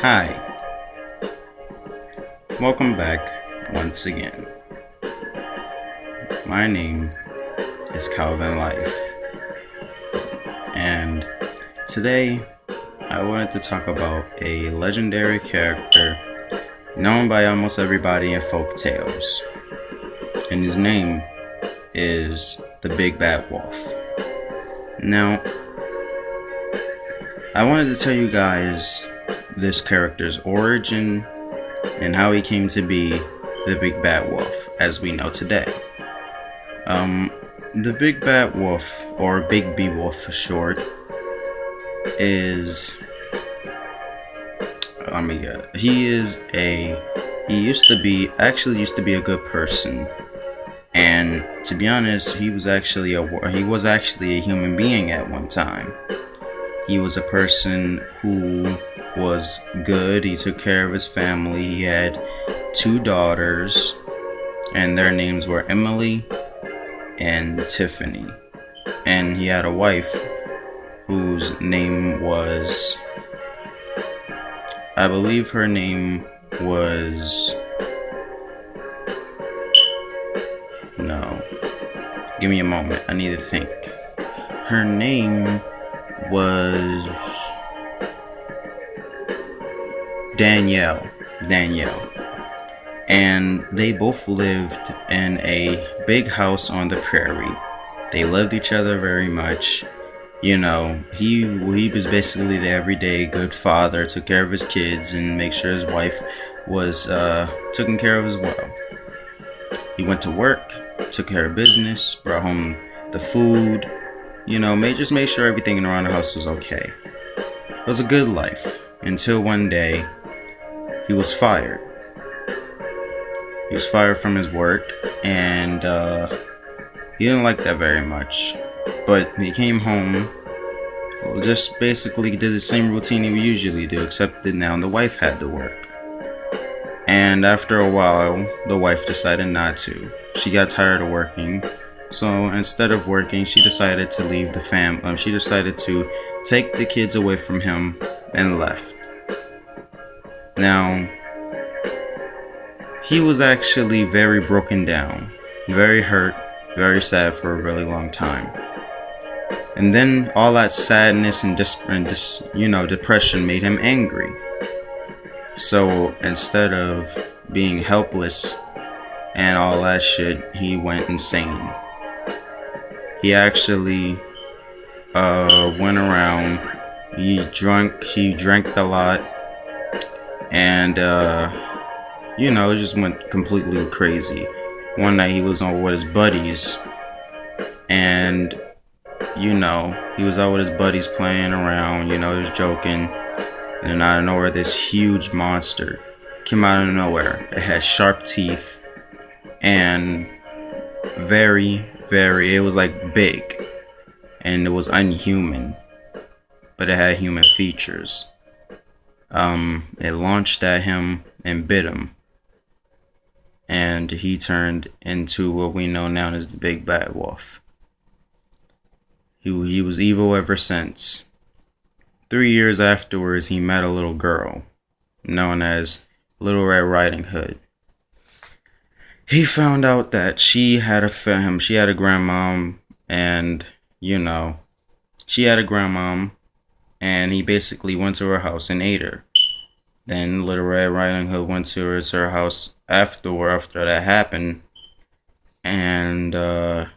Hi, welcome back once again. My name is Calvin Life, and today I wanted to talk about a legendary character known by almost everybody in folk tales, and his name is the Big Bad Wolf. Now, I wanted to tell you guys this character's origin and how he came to be the Big Bad Wolf as we know today. The Big Bad Wolf, or Big B Wolf for short, is he used to be a good person, and to be honest, he was actually a human being at one time. He was a person who was good. He took care of his family. He had two daughters, and their names were Emily and Tiffany. And he had a wife whose name was, I believe her name was, no, give me a moment, I need to think. Her name was Danielle. And they both lived in a big house on the prairie. They loved each other very much. You know, he was basically the everyday good father, took care of his kids and make sure his wife was taken care of as well. He went to work, took care of business, brought home the food, just made sure everything around the house was okay. It was a good life until one day he was fired. He was fired from his work, and he didn't like that very much. But he came home, just basically did the same routine he would usually do, except that now the wife had to work. And after a while, the wife decided not to. She got tired of working, so instead of working, she decided to leave the family. She decided to take the kids away from him and left. Now, he was actually very broken down, very hurt, very sad for a really long time. And then all that sadness and depression made him angry. So instead of being helpless and all that shit, he went insane. He actually went around. He drank a lot, and it just went completely crazy. One night he was on with his buddies, and he was out with his buddies playing around, just joking, and then out of nowhere this huge monster came out of nowhere. It had sharp teeth and it was like big, and it was unhuman, but it had human features. It launched at him and bit him, and he turned into what we know now as the Big Bad Wolf. He was evil ever since. 3 years afterwards, he met a little girl known as Little Red Riding Hood. He found out that she had a grandmom, and and he basically went to her house and ate her. Then Little Red Riding Hood went to her house after that happened, and after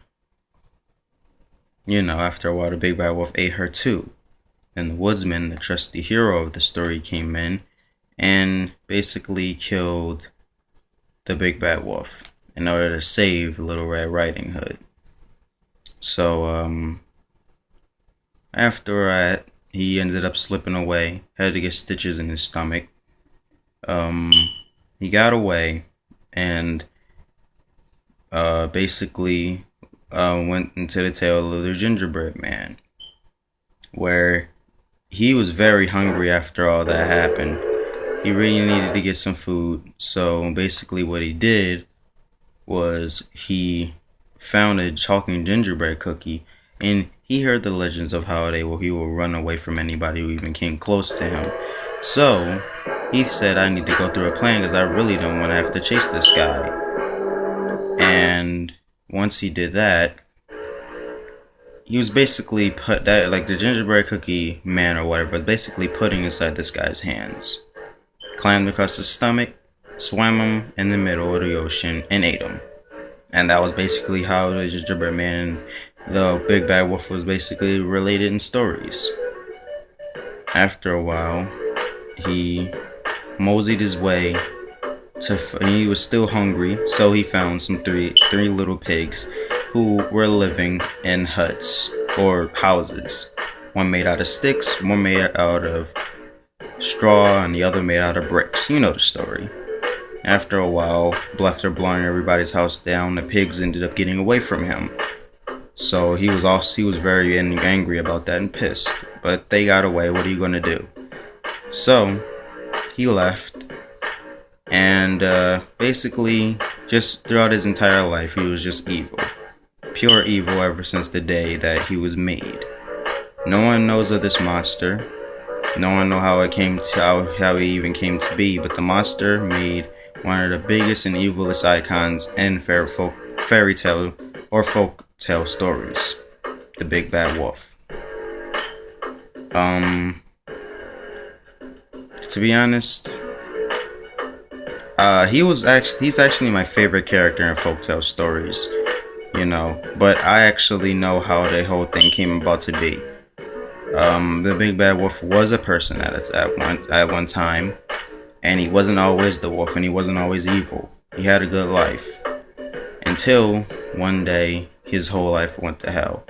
a while, the Big Bad Wolf ate her too. And the woodsman, the trusty hero of the story, came in and basically killed the Big Bad Wolf in order to save Little Red Riding Hood. So after that, he ended up slipping away, had to get stitches in his stomach. He got away and basically went into the tale of the gingerbread man, where he was very hungry after all that happened. He really needed to get some food, so basically what he did was he found a talking gingerbread cookie, and he heard the legends of how he will run away from anybody who even came close to him. So he said, I need to go through a plan because I really don't want to have to chase this guy. And once he did that, he was basically put that, like the gingerbread cookie man or whatever, was basically putting inside this guy's hands. Climbed across his stomach, swam him in the middle of the ocean, and ate him. And that was basically how the gingerbread man and the big bad wolf was basically related in stories. After a while, he moseyed his way to. He was still hungry, so he found some three little pigs who were living in huts or houses. One made out of sticks, one made out of straw, and the other made out of bricks. You know the story. After a while, after blowing everybody's house down, the pigs ended up getting away from him. So he was very angry about that and pissed. But they got away. What are you gonna do? So he left, and basically, just throughout his entire life, he was just evil, pure evil ever since the day that he was made. No one knows of this monster. No one knows how it came to how he even came to be. But the monster made one of the biggest and evilest icons in fairy tale or folk tale stories, the Big Bad Wolf. To be honest, he's actually my favorite character in folktale stories, but I actually know how the whole thing came about to be. The Big Bad Wolf was a person at one time, and he wasn't always the wolf, and he wasn't always evil. He had a good life until one day his whole life went to hell,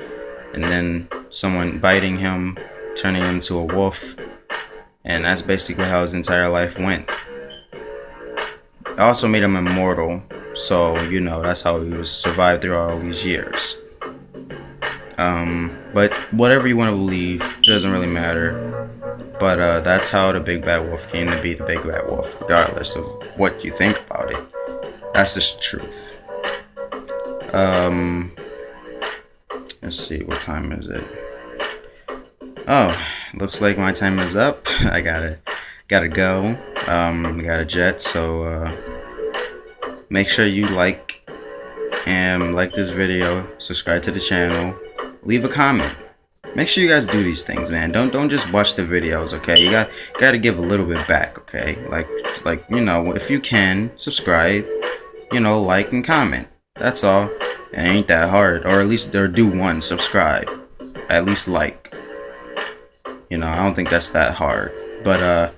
and then someone biting him, turning him into a wolf, and that's basically how his entire life went. It also made him immortal, so that's how he was survived through all these years. But whatever you want to believe, it doesn't really matter. But that's how the Big Bad Wolf came to be the Big Bad Wolf, regardless of what you think about it. That's just the truth. Let's see, what time is it? Oh, looks like my time is up. I gotta go. We got a jet, so make sure you like this video, subscribe to the channel, leave a comment. Make sure you guys do these things, man. Don't just watch the videos, okay? You gotta give a little bit back, okay? Like if you can, subscribe, like and comment. That's all. It ain't that hard, or at least do one, subscribe, at least like. I don't think that's that hard. But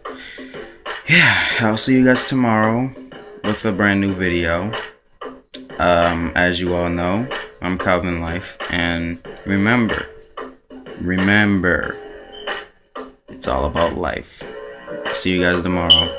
yeah, I'll see you guys tomorrow with a brand new video. As you all know, I'm Calvin Life, and remember, it's all about life. See you guys tomorrow.